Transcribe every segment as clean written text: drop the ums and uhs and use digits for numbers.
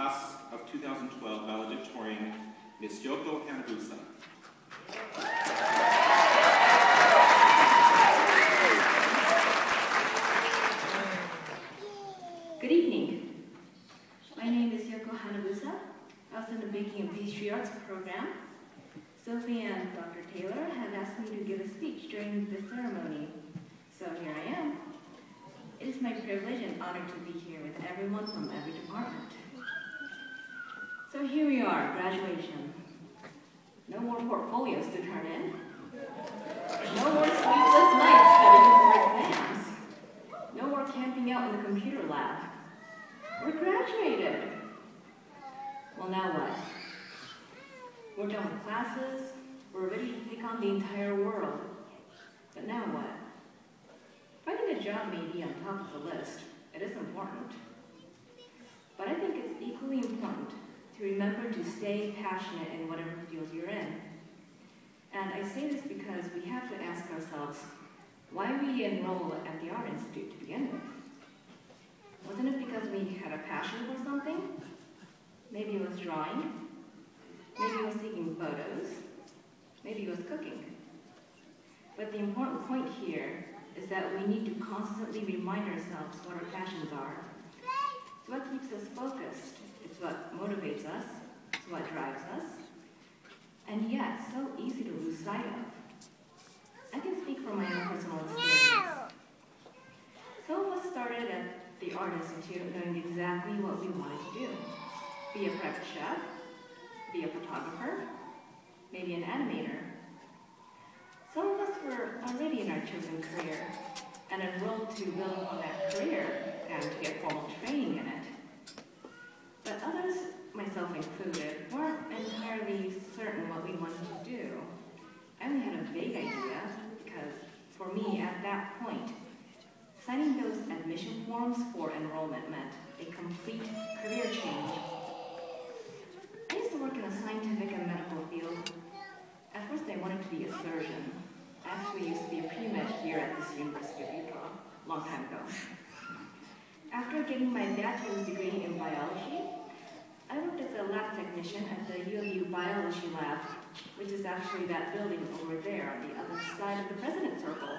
class of 2012 valedictorian, Ms. Yoko. Good evening. My name is Yoko. I was in the Baking and Pastry Arts program. Sophie and Dr. Taylor have asked me to give a speech during this ceremony, so here I am. It is my privilege and honor to be here with everyone from every department. So here we are, graduation. No more portfolios to turn in. No more sleepless nights studying for exams. No more camping out in the computer lab. We're graduated. Well, now what? We're done with classes. We're ready to take on the entire world. But now what? Finding a job may be on top of the list. It is important. But I think it's equally important to remember to stay passionate in whatever field you're in. And I say this because we have to ask ourselves why we enroll at the Art Institute to begin with. Wasn't it because we had a passion for something? Maybe it was drawing. Maybe it was taking photos. Maybe it was cooking. But the important point here is that we need to constantly remind ourselves what our passions are. It's what keeps us focused. It's what motivates us. It's what drives us. And yet, so easy to lose sight of. I can speak from my own personal experience. Some of us started at the Art Institute knowing exactly what we wanted to do. Be a prep chef, be a photographer, maybe an animator. Some of us were already in our chosen career and enrolled to build upon that career and to get formal training in it. But others, myself included, weren't entirely certain what we wanted to do. I only had a vague idea because, for me, at that point, signing those admission forms for enrollment meant a complete career change. I used to work in the scientific and medical field. At first, I wanted to be a surgeon. I actually used to be a pre-med here at this University of Utah, a long time ago. After getting my bachelor's degree in biology, I worked as a lab technician at the U of U Biology Lab, which is actually that building over there on the other side of the President's Circle.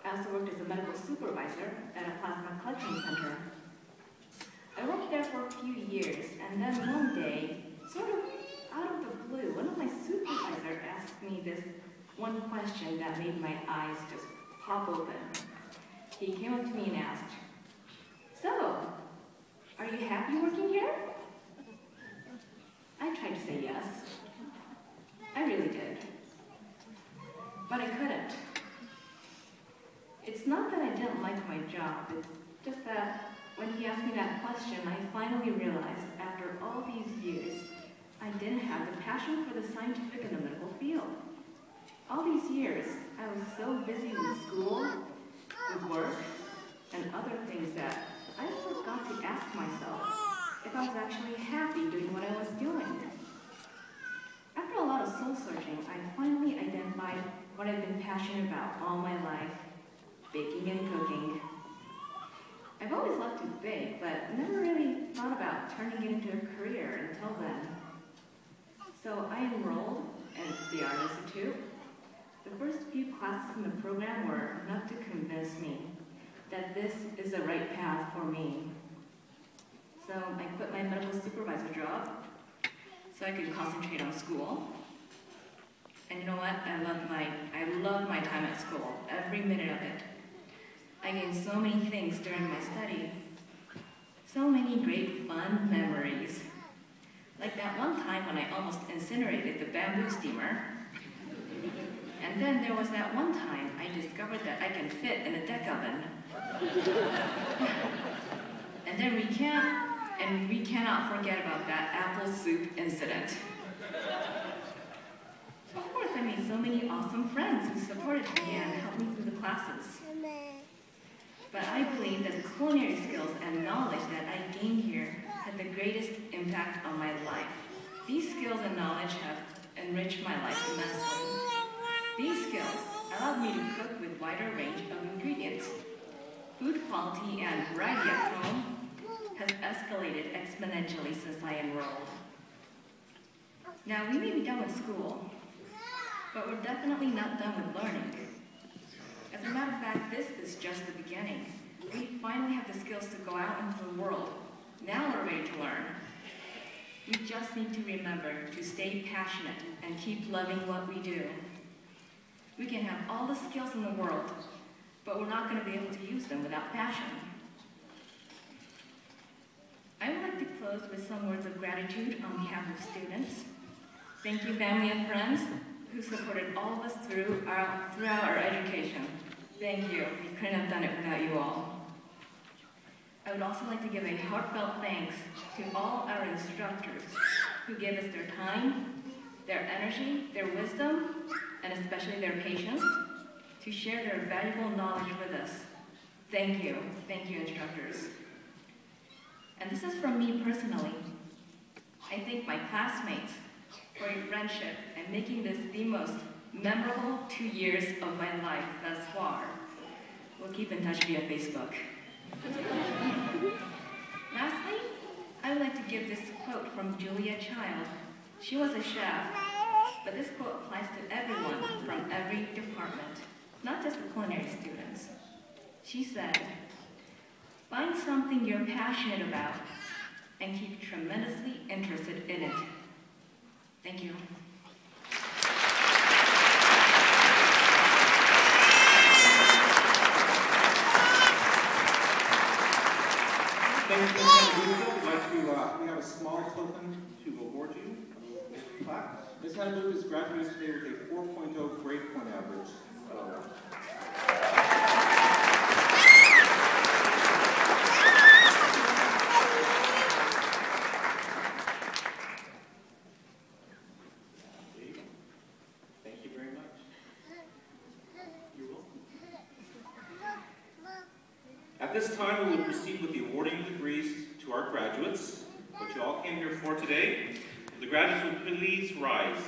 I also worked as a medical supervisor at a plasma collection center. I worked there for a few years, and then one day, sort of out of the blue, one of my supervisors asked me this one question that made my eyes just pop open. He came up to me and asked, "So, are you happy working here?" I tried to say yes. I really did. But I couldn't. It's not that I didn't like my job, it's just that when he asked me that question, I finally realized after all these years, I didn't have the passion for the scientific and the medical field. All these years, I was so busy with school, with work, and other things that I forgot to ask myself if I was actually happy doing what I was doing. After a lot of soul searching, I finally identified what I've been passionate about all my life: baking and cooking. I've always loved to bake, but never really thought about turning it into a career until then. So I enrolled at the Art Institute. The first few classes in the program were enough to convince me that this is the right path for me. So I quit my medical supervisor job so I could concentrate on school. And you know what? I loved my time at school, every minute of it. I gained so many things during my study. So many great fun memories. Like that one time when I almost incinerated the bamboo steamer. And then there was that one time I discovered that I can fit in a deck oven. And then we cannot forget about that apple soup incident. Of course, I made so many awesome friends who supported me and helped me through the classes. But I believe that the culinary skills and knowledge that I gained here had the greatest impact on my life. These skills and knowledge have enriched my life immensely. These skills allowed me to cook with a wider range of ingredients. Food quality and variety at home has escalated exponentially since I enrolled. Now, we may be done with school, but we're definitely not done with learning. As a matter of fact, this is just the beginning. We finally have the skills to go out into the world. Now we're ready to learn. We just need to remember to stay passionate and keep loving what we do. We can have all the skills in the world, but we're not going to be able to use them without passion. I would like to close with some words of gratitude on behalf of students. Thank you, family and friends, who supported all of us throughout our education. Thank you. We couldn't have done it without you all. I would also like to give a heartfelt thanks to all our instructors who gave us their time, their energy, their wisdom, and especially their patience to share their valuable knowledge with us. Thank you, instructors. And this is from me personally. I thank my classmates for your friendship and making this the most memorable 2 years of my life thus far. We'll keep in touch via Facebook. Lastly, I would like to give this quote from Julia Child. She was a chef, but this quote applies to everyone from every department, not just the culinary students. She said, "Find something you're passionate about and keep tremendously interested in it." Thank you. Thank you, Ms. Hanabusa. We have a small token to award you. Plaque. Ms. Hanabusa is graduating today with a 4.0 grade point average. Thank you very much. You're welcome. At this time, we will proceed with the awarding of degrees to our graduates, which you all came here for today. The graduates will please rise.